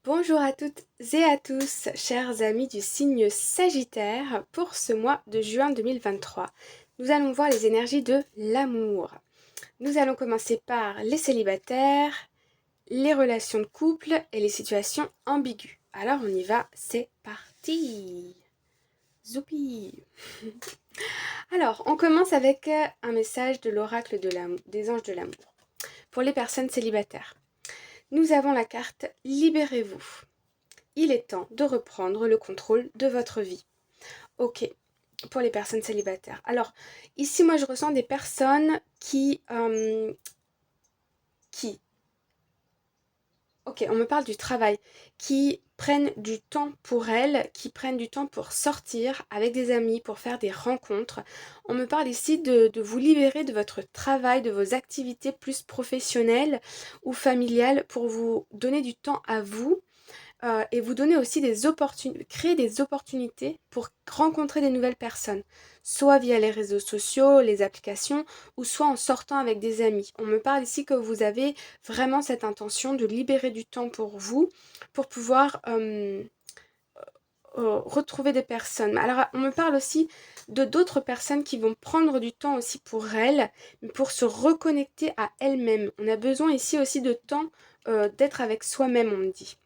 Bonjour à toutes et à tous, chers amis du signe Sagittaire, pour ce mois de juin 2023. Nous allons voir les énergies de l'amour. Nous allons commencer par les célibataires, les relations de couple et les situations ambiguës. Alors on y va, c'est parti. Zoupi. Alors, on commence avec un message de l'oracle des anges de l'amour. Pour les personnes célibataires, nous avons la carte Libérez-vous. Il est temps de reprendre le contrôle de votre vie. Ok, pour les personnes célibataires. Alors, ici, moi, je ressens des personnes qui, ok, on me parle du travail, qui prennent du temps pour elles, qui prennent du temps pour sortir avec des amis, pour faire des rencontres. On me parle ici de vous libérer de votre travail, de vos activités plus professionnelles ou familiales pour vous donner du temps à vous. Et vous donner aussi créer des opportunités pour rencontrer des nouvelles personnes, soit via les réseaux sociaux, les applications, ou soit en sortant avec des amis. On me parle ici que vous avez vraiment cette intention de libérer du temps pour vous, pour pouvoir retrouver des personnes. Alors, on me parle aussi de d'autres personnes qui vont prendre du temps aussi pour elles, pour se reconnecter à elles-mêmes. On a besoin ici aussi de temps d'être avec soi-même, on me dit.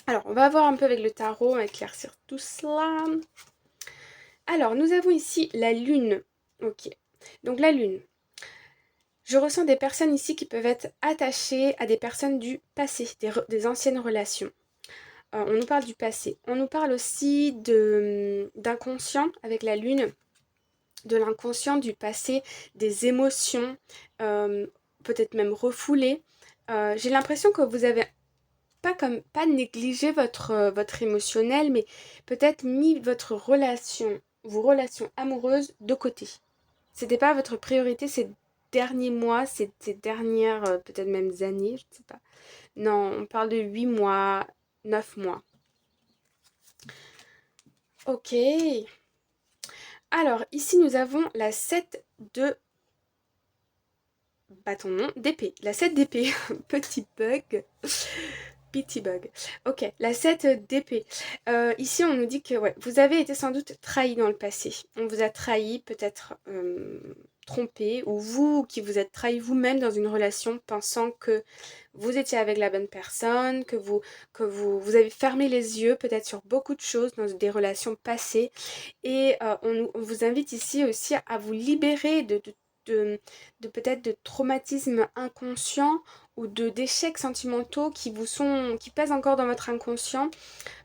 Alors, on va voir un peu avec le tarot, on va éclaircir tout cela. Alors, nous avons ici la lune. Ok. Donc, la lune. Je ressens des personnes ici qui peuvent être attachées à des personnes du passé, des anciennes relations. On nous parle du passé. On nous parle aussi d'inconscient avec la lune, de l'inconscient du passé, des émotions, peut-être même refoulées. J'ai l'impression que vous avez pas négliger votre émotionnel, mais peut-être mis vos relations amoureuses de côté. C'était pas votre priorité ces derniers mois, ces dernières peut-être même années, je ne sais pas. Non, on parle de 8 mois, 9 mois. Ok. Alors, ici nous avons la 7 de bâton non, d'épée. La 7 d'épée. Petit bug. Petit bug. Ok, la 7 d'épée. Ici, on nous dit que ouais, vous avez été sans doute trahi dans le passé. On vous a trahi, peut-être trompé, ou vous qui vous êtes trahi vous-même dans une relation pensant que vous étiez avec la bonne personne, vous avez fermé les yeux peut-être sur beaucoup de choses dans des relations passées. Et on vous invite ici aussi à vous libérer de peut-être de traumatismes inconscients ou d'échecs sentimentaux qui pèsent encore dans votre inconscient,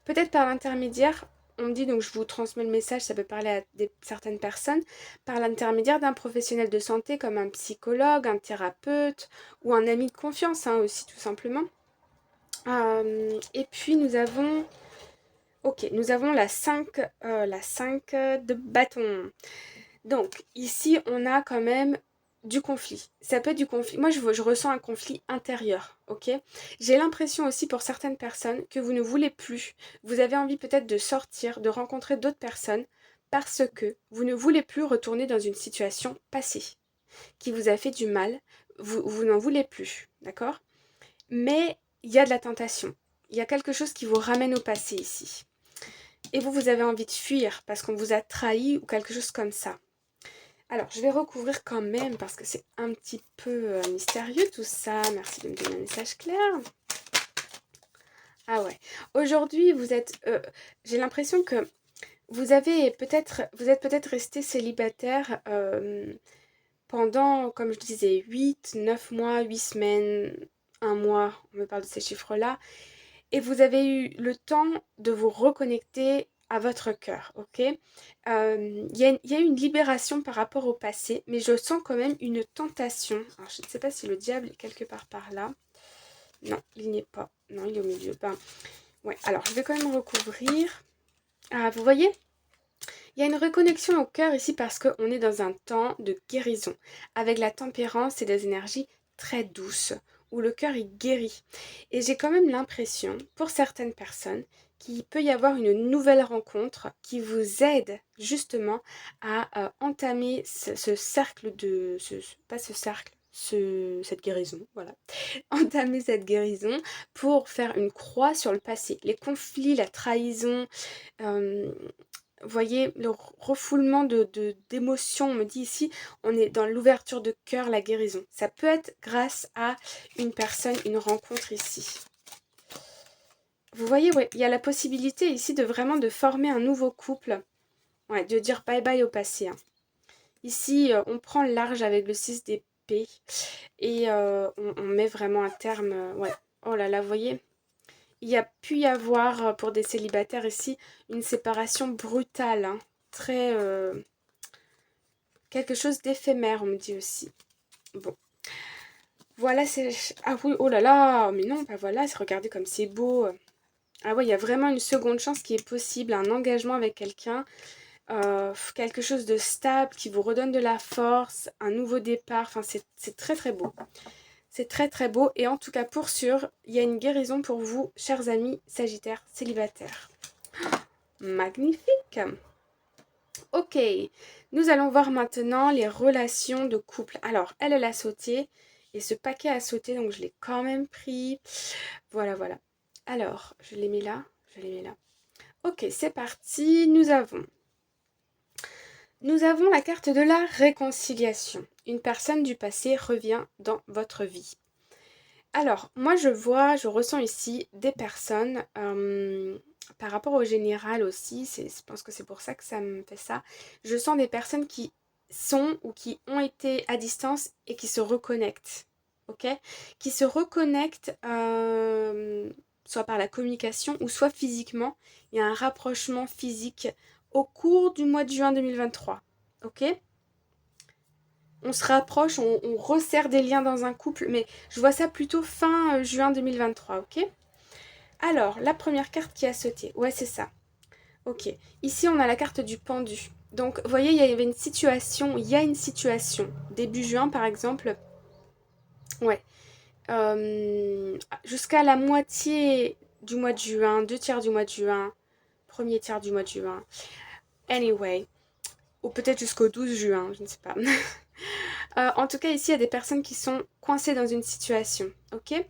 peut-être par l'intermédiaire, on me dit, donc je vous transmets le message, ça peut parler à certaines personnes, par l'intermédiaire d'un professionnel de santé comme un psychologue, un thérapeute ou un ami de confiance aussi tout simplement. Et puis nous avons la 5 de bâton. Donc, ici, on a quand même du conflit. Ça peut être du conflit. Moi, je ressens un conflit intérieur, ok? J'ai l'impression aussi pour certaines personnes que vous ne voulez plus. Vous avez envie peut-être de sortir, de rencontrer d'autres personnes parce que vous ne voulez plus retourner dans une situation passée qui vous a fait du mal. Vous n'en voulez plus, d'accord? Mais il y a de la tentation. Il y a quelque chose qui vous ramène au passé ici. Et vous avez envie de fuir parce qu'on vous a trahi ou quelque chose comme ça. Alors, je vais recouvrir quand même parce que c'est un petit peu mystérieux tout ça. Merci de me donner un message clair. Ah ouais. Aujourd'hui, j'ai l'impression que vous êtes peut-être resté célibataire pendant, comme je disais, 8, 9 mois, 8 semaines, un mois. On me parle de ces chiffres-là. Et vous avez eu le temps de vous reconnecter à votre cœur, ok? Il y a eu une libération par rapport au passé, mais je sens quand même une tentation. Alors, je ne sais pas si le diable est quelque part par là. Non, il n'y est pas. Non, il est au milieu. Ben, ouais, alors je vais quand même recouvrir. Ah, vous voyez? Il y a une reconnexion au cœur ici parce qu'on est dans un temps de guérison, avec la tempérance et des énergies très douces, où le cœur est guéri. Et j'ai quand même l'impression, pour certaines personnes, qu'il peut y avoir une nouvelle rencontre qui vous aide justement à entamer ce cercle pas ce cercle, cette guérison, voilà. Entamer cette guérison pour faire une croix sur le passé. Les conflits, la trahison, vous voyez, le refoulement d'émotions, on me dit ici, on est dans l'ouverture de cœur, la guérison. Ça peut être grâce à une personne, une rencontre ici. Vous voyez, ouais, il y a la possibilité ici de vraiment de former un nouveau couple. Ouais, de dire bye bye au passé. Hein. Ici, on prend le large avec le 6 d'épée et on met vraiment un terme. Ouais. Oh là là, vous voyez, il y a pu y avoir pour des célibataires ici une séparation brutale. Hein, très. Quelque chose d'éphémère, on me dit aussi. Bon. Voilà, c'est... Ah oui, oh là là, mais non, bah voilà, regardez comme c'est beau. Ah ouais, il y a vraiment une seconde chance qui est possible, un engagement avec quelqu'un. Quelque chose de stable qui vous redonne de la force, un nouveau départ, enfin c'est très très beau. C'est très très beau et en tout cas pour sûr, il y a une guérison pour vous, chers amis Sagittaires célibataires. Magnifique. Ok, nous allons voir maintenant les relations de couple. Alors, elle a sauté et ce paquet a sauté donc je l'ai quand même pris. Voilà, voilà. Alors, je les mets là, je les mets là. Ok, c'est parti, nous avons la carte de la réconciliation. Une personne du passé revient dans votre vie. Alors, moi je ressens ici des personnes, par rapport au général aussi, je pense que c'est pour ça que ça me fait ça. Je sens des personnes qui sont ou qui ont été à distance et qui se reconnectent. Ok? Qui se reconnectent, soit par la communication ou soit physiquement. Il y a un rapprochement physique au cours du mois de juin 2023. Ok? On se rapproche, on resserre des liens dans un couple, mais je vois ça plutôt fin juin 2023, ok? Alors, la première carte qui a sauté, ouais c'est ça, ok. Ici on a la carte du pendu. Donc, vous voyez, il y avait une situation, il y a une situation, début juin par exemple, ouais, jusqu'à la moitié du mois de juin, 2 tiers du mois de juin, premier tiers du mois de juin, anyway, ou peut-être jusqu'au 12 juin, je ne sais pas. En tout cas, ici, il y a des personnes qui sont coincées dans une situation, ok?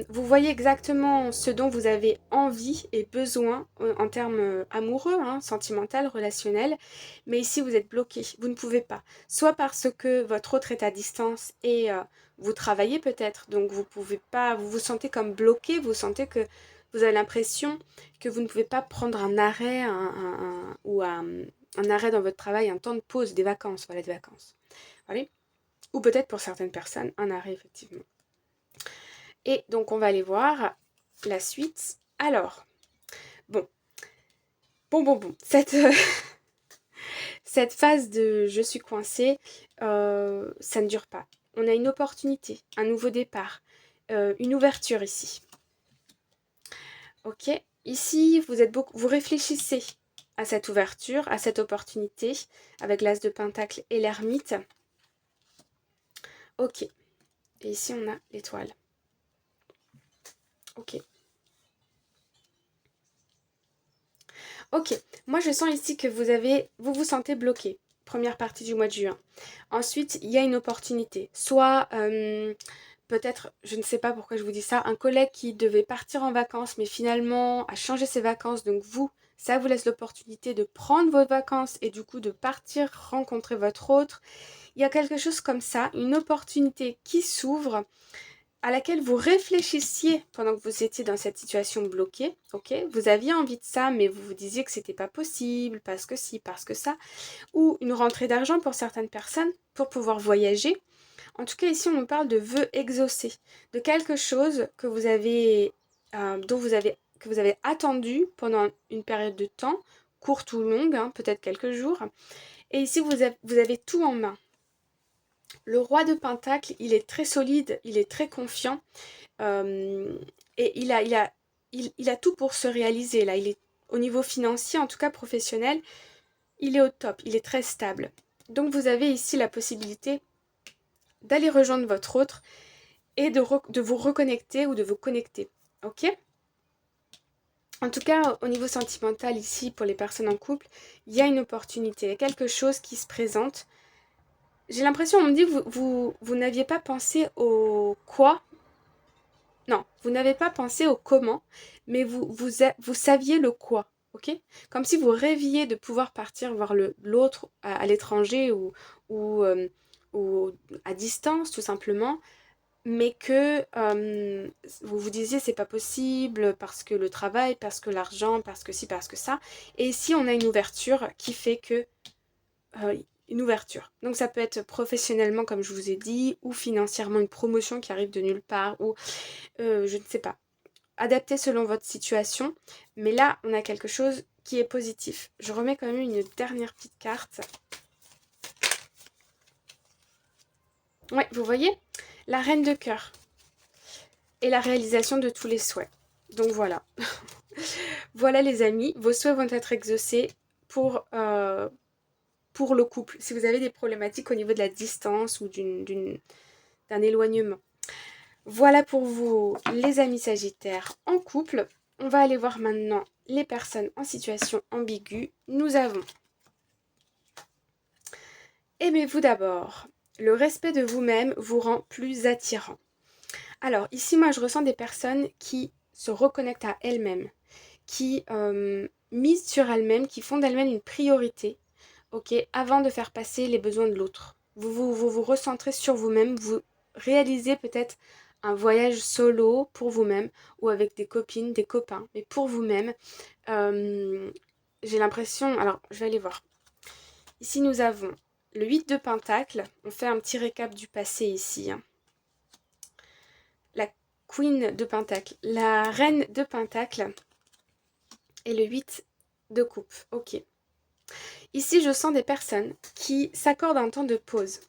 Vous voyez exactement ce dont vous avez envie et besoin en termes amoureux, hein, sentimental, relationnel, mais ici, vous êtes bloqué, vous ne pouvez pas. Soit parce que votre autre est à distance et vous travaillez peut-être, donc vous pouvez pas, vous vous sentez comme bloqué, vous sentez que vous avez l'impression que vous ne pouvez pas prendre un arrêt un arrêt dans votre travail, un temps de pause, des vacances, voilà, des vacances. Voilà. Ou peut-être pour certaines personnes, un arrêt, effectivement. Et donc, on va aller voir la suite. Alors, bon. Cette phase de je suis coincée, ça ne dure pas. On a une opportunité, un nouveau départ, une ouverture ici. Ok. Ici, vous réfléchissez à cette ouverture, à cette opportunité, avec l'As de Pentacle et l'Ermite. Ok. Et ici, on a l'étoile. Ok. Ok. Moi, je sens ici que vous vous sentez bloqué. Première partie du mois de juin. Ensuite, il y a une opportunité. Soit, peut-être, je ne sais pas pourquoi je vous dis ça, un collègue qui devait partir en vacances, mais finalement a changé ses vacances. Donc ça vous laisse l'opportunité de prendre vos vacances et du coup de partir rencontrer votre autre. Il y a quelque chose comme ça, une opportunité qui s'ouvre à laquelle vous réfléchissiez pendant que vous étiez dans cette situation bloquée, ok? Vous aviez envie de ça, mais vous vous disiez que c'était pas possible, parce que si, parce que ça, ou une rentrée d'argent pour certaines personnes pour pouvoir voyager. En tout cas, ici, on nous parle de vœux exaucés, de quelque chose que vous avez, que vous avez attendu pendant une période de temps, courte ou longue, hein, peut-être quelques jours. Et ici, vous avez tout en main. Le roi de Pentacle, il est très solide, il est très confiant et il a tout pour se réaliser. Là, il est au niveau financier, en tout cas professionnel, il est au top, il est très stable. Donc vous avez ici la possibilité d'aller rejoindre votre autre et de vous reconnecter ou de vous connecter. Ok? En tout cas, au niveau sentimental, ici, pour les personnes en couple, il y a une opportunité, il y a quelque chose qui se présente. J'ai l'impression, on me dit que vous n'aviez pas pensé au quoi. Non, vous n'avez pas pensé au comment, mais vous saviez le quoi, ok? Comme si vous rêviez de pouvoir partir voir l'autre à l'étranger ou, euh, ou à distance, tout simplement, mais que vous vous disiez c'est pas possible parce que le travail, parce que l'argent, parce que ci, parce que ça. Et ici, on a une ouverture qui fait que une ouverture. Donc ça peut être professionnellement, comme je vous ai dit, ou financièrement une promotion qui arrive de nulle part, ou je ne sais pas. Adapté selon votre situation. Mais là, on a quelque chose qui est positif. Je remets quand même une dernière petite carte. Ouais, vous voyez? La reine de cœur. Et la réalisation de tous les souhaits. Donc voilà. Voilà les amis, vos souhaits vont être exaucés pour le couple. Si vous avez des problématiques au niveau de la distance ou d'un éloignement. Voilà pour vous les amis Sagittaires en couple. On va aller voir maintenant les personnes en situation ambiguë. Nous avons, aimez-vous d'abord. Le respect de vous-même vous rend plus attirant. Alors ici moi je ressens des personnes qui se reconnectent à elles-mêmes, qui misent sur elles-mêmes, qui font d'elles-mêmes une priorité, ok, avant de faire passer les besoins de l'autre. Vous recentrez sur vous-même, vous réalisez peut-être un voyage solo pour vous-même ou avec des copines, des copains, mais pour vous-même. Euh, j'ai l'impression, alors je vais aller voir. Ici nous avons le 8 de Pentacle, on fait un petit récap du passé ici, hein. La Queen de Pentacle, la Reine de Pentacle et le 8 de Coupe, ok. Ici, je sens des personnes qui s'accordent un temps de pause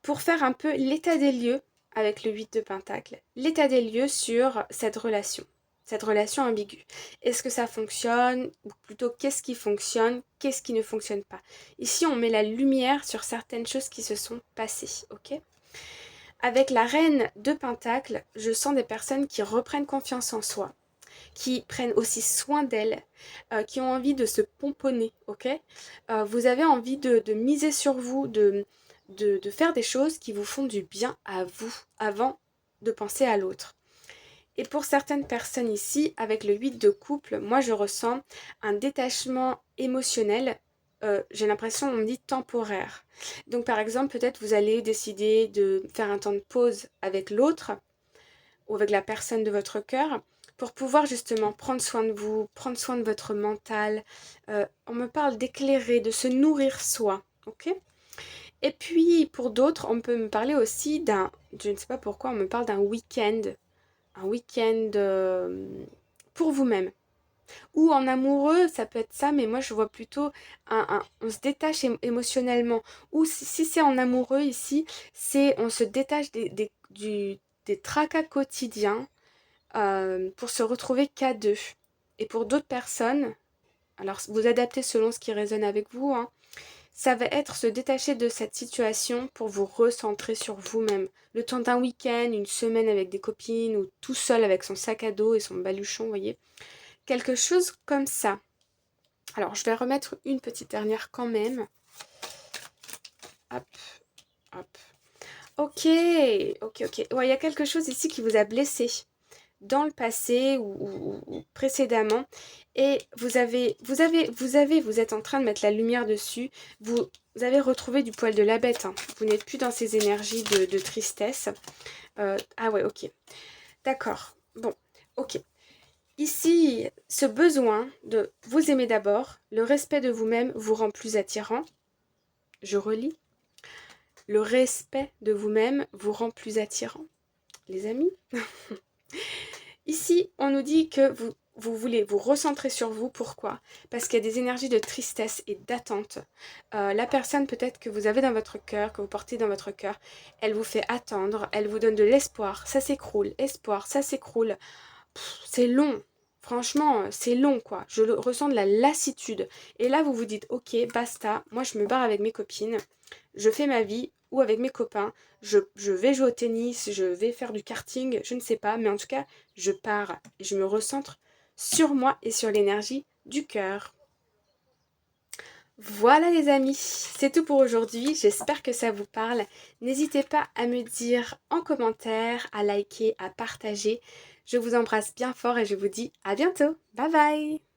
pour faire un peu l'état des lieux avec le 8 de Pentacle, l'état des lieux sur cette relation ambiguë. Est-ce que ça fonctionne ou plutôt qu'est-ce qui fonctionne, qu'est-ce qui ne fonctionne pas. Ici, on met la lumière sur certaines choses qui se sont passées, ok? Avec la reine de Pentacle, je sens des personnes qui reprennent confiance en soi, qui prennent aussi soin d'elles, qui ont envie de se pomponner, ok? Vous avez envie de miser sur vous, de faire des choses qui vous font du bien à vous, avant de penser à l'autre. Et pour certaines personnes ici, avec le 8 de couple, moi je ressens un détachement émotionnel. J'ai l'impression, on me dit temporaire. Donc par exemple, peut-être vous allez décider de faire un temps de pause avec l'autre ou avec la personne de votre cœur pour pouvoir justement prendre soin de vous, prendre soin de votre mental. On me parle d'éclairer, de se nourrir soi, ok? Et puis pour d'autres, on peut me parler aussi je ne sais pas pourquoi, on me parle d'un week-end, un week-end pour vous-même. Ou en amoureux, ça peut être ça, mais moi je vois plutôt on se détache émotionnellement. Ou si c'est en amoureux ici, c'est on se détache des tracas quotidiens pour se retrouver qu'à deux. Et pour d'autres personnes, alors vous adaptez selon ce qui résonne avec vous, hein, ça va être se détacher de cette situation pour vous recentrer sur vous-même. Le temps d'un week-end, une semaine avec des copines ou tout seul avec son sac à dos et son baluchon, vous voyez. Quelque chose comme ça. Alors, je vais remettre une petite dernière quand même. Hop, hop. Ok, ok. Ouais, il y a quelque chose ici qui vous a blessé dans le passé ou précédemment. Et vous êtes en train de mettre la lumière dessus. Vous avez retrouvé du poil de la bête, hein. Vous n'êtes plus dans ces énergies de tristesse. Ah ouais, ok. D'accord. Bon, ok. Ici, ce besoin de vous aimer d'abord, le respect de vous-même vous rend plus attirant. Je relis. Le respect de vous-même vous rend plus attirant. Les amis. Ici, on nous dit que vous voulez vous recentrer sur vous. Pourquoi? Parce qu'il y a des énergies de tristesse et d'attente. La personne peut-être que vous avez dans votre cœur, que vous portez dans votre cœur, elle vous fait attendre, elle vous donne de l'espoir, ça s'écroule, espoir, ça s'écroule. C'est long. Franchement, c'est long, quoi. Ressens de la lassitude. Et là, vous vous dites, ok, basta, moi je me barre avec mes copines, je fais ma vie, ou avec mes copains, je vais jouer au tennis, je vais faire du karting, je ne sais pas, mais en tout cas, je pars et je me recentre sur moi et sur l'énergie du cœur. Voilà les amis, c'est tout pour aujourd'hui, j'espère que ça vous parle. N'hésitez pas à me dire en commentaire, à liker, à partager. Je vous embrasse bien fort et je vous dis à bientôt. Bye bye!